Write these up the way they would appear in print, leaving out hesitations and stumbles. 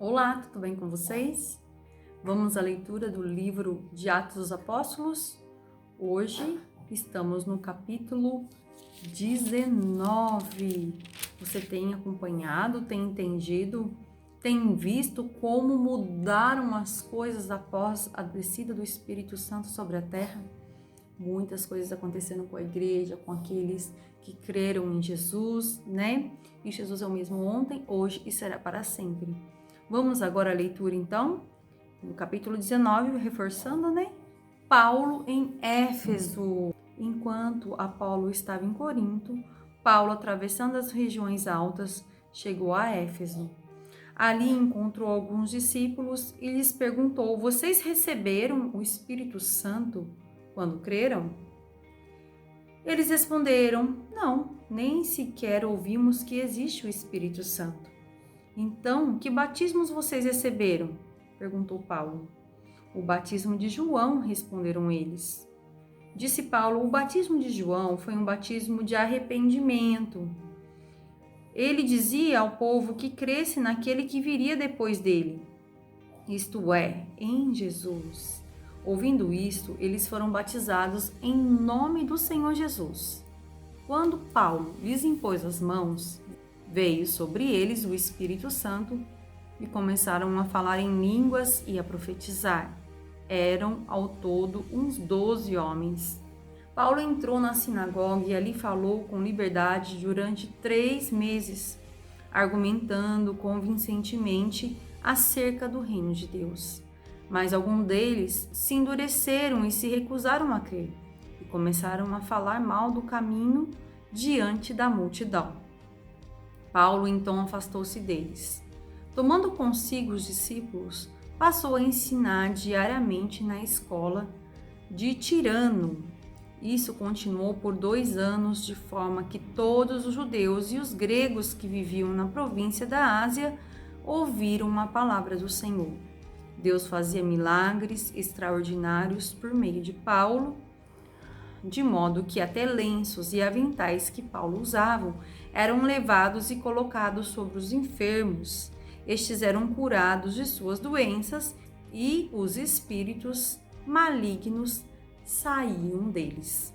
Olá, tudo bem com vocês? Vamos à leitura do livro de Atos dos Apóstolos. Hoje estamos no capítulo 19. Você tem acompanhado, tem entendido, tem visto como mudaram as coisas após a descida do Espírito Santo sobre a terra? Muitas coisas acontecendo com a igreja, com aqueles que creram em Jesus, né? E Jesus é o mesmo ontem, hoje e será para sempre. Vamos agora à leitura, então, no capítulo 19, reforçando, né? Paulo em Éfeso. Enquanto Apolo estava em Corinto, Paulo, atravessando as regiões altas, chegou a Éfeso. Ali encontrou alguns discípulos e lhes perguntou: vocês receberam o Espírito Santo quando creram? Eles responderam: não, nem sequer ouvimos que existe o Espírito Santo. Então, que batismos vocês receberam? Perguntou Paulo. O batismo de João, responderam eles. Disse Paulo: o batismo de João foi um batismo de arrependimento. Ele dizia ao povo que cresce naquele que viria depois dele, isto é, em Jesus. Ouvindo isto, eles foram batizados em nome do Senhor Jesus. Quando Paulo lhes impôs as mãos, veio sobre eles o Espírito Santo e começaram a falar em línguas e a profetizar. Eram ao todo uns 12 homens. Paulo entrou na sinagoga e ali falou com liberdade durante 3 meses, argumentando convincentemente acerca do reino de Deus. Mas alguns deles se endureceram e se recusaram a crer, e começaram a falar mal do caminho diante da multidão. Paulo então afastou-se deles. Tomando consigo os discípulos, passou a ensinar diariamente na escola de Tirano. Isso continuou por 2 anos, de forma que todos os judeus e os gregos que viviam na província da Ásia ouviram a palavra do Senhor. Deus fazia milagres extraordinários por meio de Paulo, de modo que até lenços e aventais que Paulo usava eram levados e colocados sobre os enfermos. Estes eram curados de suas doenças e os espíritos malignos saíam deles.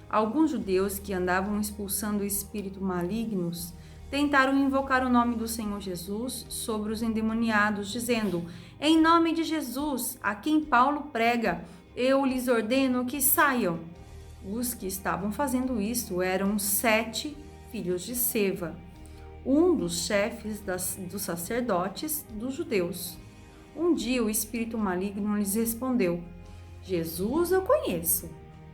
Alguns judeus que andavam expulsando espíritos malignos tentaram invocar o nome do Senhor Jesus sobre os endemoniados, dizendo: em nome de Jesus, a quem Paulo prega, eu lhes ordeno que saiam. Os que estavam fazendo isso eram 7 filhos de Seva, um dos chefes dos sacerdotes dos judeus. Um dia o espírito maligno lhes respondeu: Jesus eu conheço,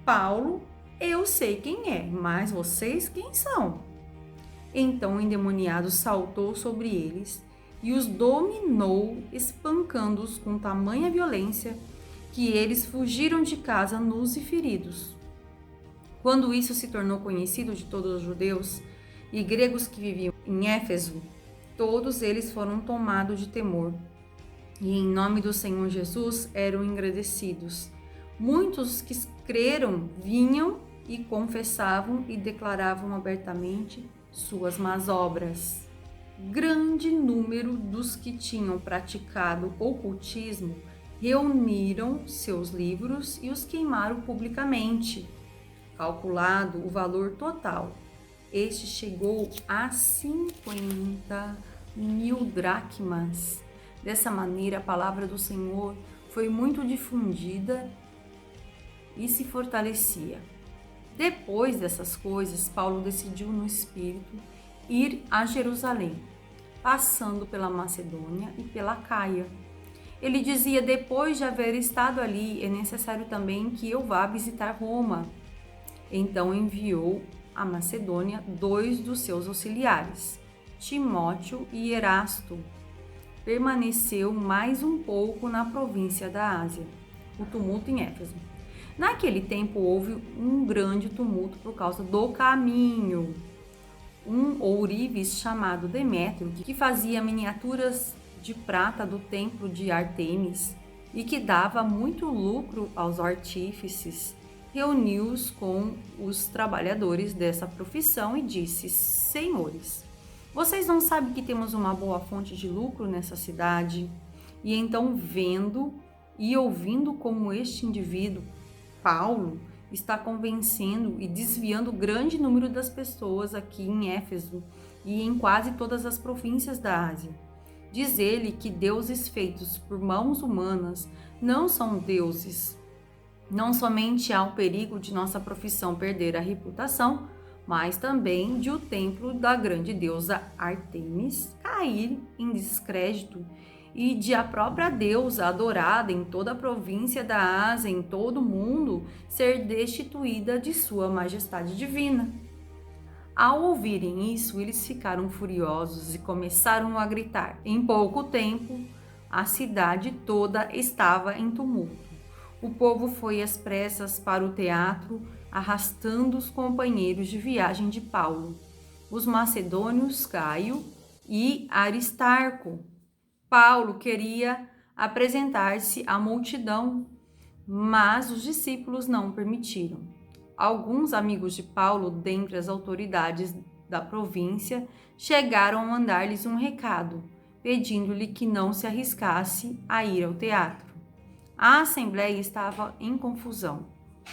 Paulo eu sei quem é, mas vocês quem são? Então o endemoniado saltou sobre eles e os dominou, espancando-os com tamanha violência que eles fugiram de casa nus e feridos. Quando isso se tornou conhecido de todos os judeus e gregos que viviam em Éfeso, todos eles foram tomados de temor e em nome do Senhor Jesus eram engrandecidos. Muitos que creram vinham e confessavam e declaravam abertamente suas más obras. Grande número dos que tinham praticado ocultismo reuniram seus livros e os queimaram publicamente. Calculado o valor total, este chegou a 50.000 dracmas. Dessa maneira, a palavra do Senhor foi muito difundida e se fortalecia. Depois dessas coisas, Paulo decidiu no Espírito ir a Jerusalém, passando pela Macedônia e pela Caia. Ele dizia: depois de haver estado ali, é necessário também que eu vá visitar Roma. Então enviou à Macedônia 2 dos seus auxiliares, Timóteo e Erasto. Permaneceu mais um pouco na província da Ásia. O tumulto em Éfeso. Naquele tempo houve um grande tumulto por causa do caminho. Um ourives chamado Demétrio, que fazia miniaturas de prata do templo de Ártemis e que dava muito lucro aos artífices, reuniu-os com os trabalhadores dessa profissão e disse: senhores, Vocês não sabem que temos uma boa fonte de lucro nessa cidade? E então, vendo e ouvindo como este indivíduo, Paulo, está convencendo e desviando o grande número das pessoas aqui em Éfeso e em quase todas as províncias da Ásia. Diz ele que deuses feitos por mãos humanas não são deuses. Não somente há o perigo de nossa profissão perder a reputação, mas também de o templo da grande deusa Ártemis cair em descrédito e de a própria deusa adorada em toda a província da Ásia, em todo o mundo, ser destituída de sua majestade divina. Ao ouvirem isso, eles ficaram furiosos e começaram a gritar. Em pouco tempo, a cidade toda estava em tumulto. O povo foi às pressas para o teatro, arrastando os companheiros de viagem de Paulo, os macedônios Gaio e Aristarco. Paulo queria apresentar-se à multidão, mas os discípulos não permitiram. Alguns amigos de Paulo, dentre as autoridades da província, chegaram a mandar-lhes um recado, pedindo-lhe que não se arriscasse a ir ao teatro. A assembleia estava em confusão.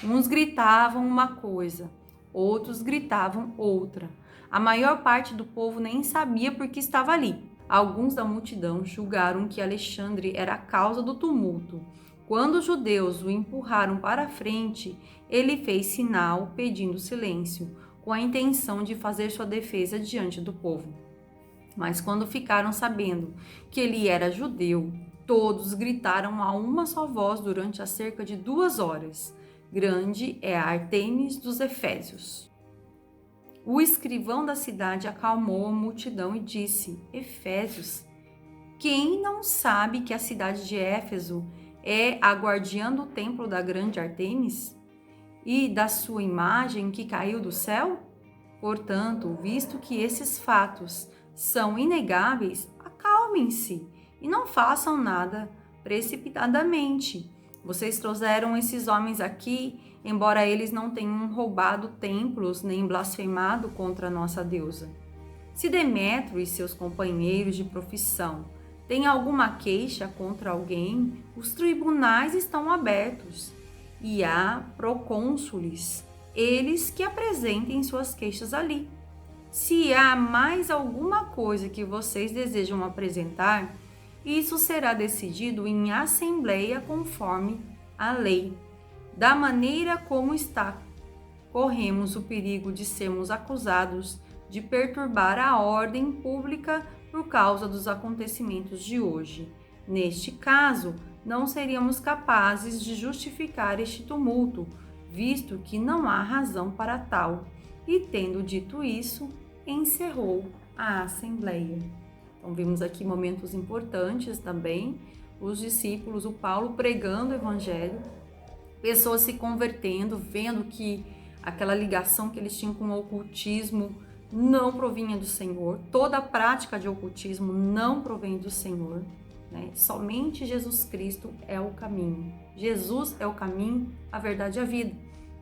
Uns gritavam uma coisa, outros gritavam outra. A maior parte do povo nem sabia por que estava ali. Alguns da multidão julgaram que Alexandre era a causa do tumulto. Quando os judeus o empurraram para a frente, ele fez sinal pedindo silêncio, com a intenção de fazer sua defesa diante do povo. Mas quando ficaram sabendo que ele era judeu, todos gritaram a uma só voz durante cerca de 2 horas: "Grande é a Ártemis dos Efésios." O escrivão da cidade acalmou a multidão e disse: "Efésios, quem não sabe que a cidade de Éfeso é a guardiã do templo da grande Ártemis e da sua imagem que caiu do céu? Portanto, visto que esses fatos são inegáveis, acalmem-se e não façam nada precipitadamente. Vocês trouxeram esses homens aqui, embora eles não tenham roubado templos nem blasfemado contra a nossa deusa. Se Demétrio e seus companheiros de profissão têm alguma queixa contra alguém, os tribunais estão abertos e há procônsules, eles que apresentem suas queixas ali. Se há mais alguma coisa que vocês desejam apresentar, isso será decidido em assembleia conforme a lei. Da maneira como está, corremos o perigo de sermos acusados de perturbar a ordem pública por causa dos acontecimentos de hoje. Neste caso, não seríamos capazes de justificar este tumulto, visto que não há razão para tal. E tendo dito isso, encerrou a assembleia. Então, vimos aqui momentos importantes também, os discípulos, o Paulo pregando o evangelho, pessoas se convertendo, vendo que aquela ligação que eles tinham com o ocultismo não provinha do Senhor, toda a prática de ocultismo não provém do Senhor, né? Somente Jesus Cristo é o caminho. Jesus é o caminho, a verdade e a vida,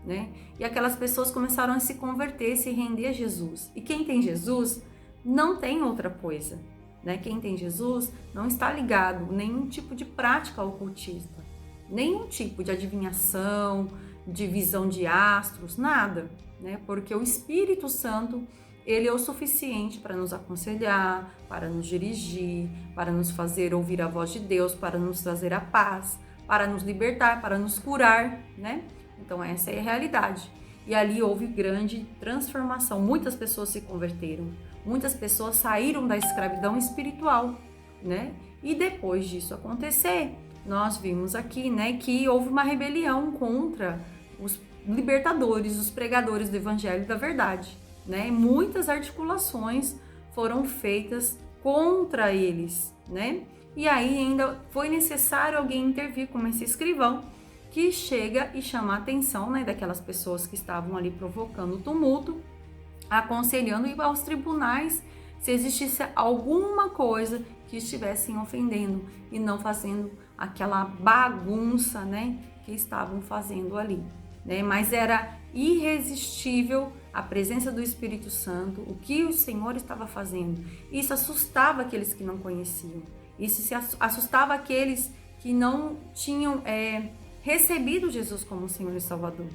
né? E aquelas pessoas começaram a se converter, se render a Jesus. E quem tem Jesus não tem outra coisa, né? Quem tem Jesus não está ligado a nenhum tipo de prática ocultista, nenhum tipo de adivinhação, de visão de astros, nada, né? Porque o Espírito Santo, ele é o suficiente para nos aconselhar, para nos dirigir, para nos fazer ouvir a voz de Deus, para nos trazer a paz, para nos libertar, para nos curar, né? Então essa é a realidade. E ali houve grande transformação. Muitas pessoas se converteram, muitas pessoas saíram da escravidão espiritual, né? E depois disso acontecer, nós vimos aqui, né, que houve uma rebelião contra os libertadores, os pregadores do evangelho da verdade, né? Muitas articulações foram feitas contra eles, né? E aí ainda foi necessário alguém intervir, como esse escrivão, que chega e chama a atenção, né, daquelas pessoas que estavam ali provocando o tumulto, aconselhando ir aos tribunais se existisse alguma coisa que estivessem ofendendo e não fazendo aquela bagunça, né, que estavam fazendo ali, né? Mas era irresistível a presença do Espírito Santo, o que o Senhor estava fazendo. Isso assustava aqueles que não conheciam. Isso assustava aqueles que não tinham recebido Jesus como Senhor e Salvador.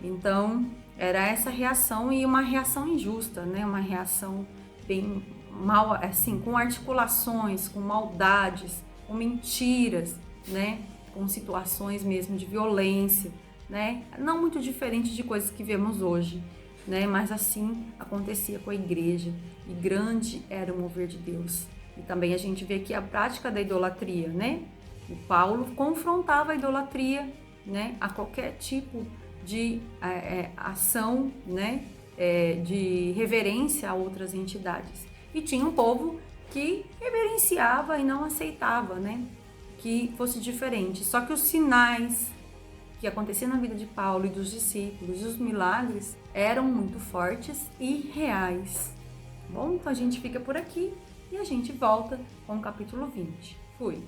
Então, era essa reação, e uma reação injusta, né? Uma reação bem mal, assim, com articulações, com maldades, com mentiras, né? Com situações mesmo de violência, né? Não muito diferente de coisas que vemos hoje, né? Mas assim acontecia com a igreja, e grande era o mover de Deus. E também a gente vê aqui a prática da idolatria, né? O Paulo confrontava a idolatria, né? A qualquer tipo de ação, né? De reverência a outras entidades. E tinha um povo que reverenciava e não aceitava, né? Que fosse diferente. Só que os sinais que aconteciam na vida de Paulo e dos discípulos, e os milagres, eram muito fortes e reais. Bom, então a gente fica por aqui e a gente volta com o capítulo 20. Fui!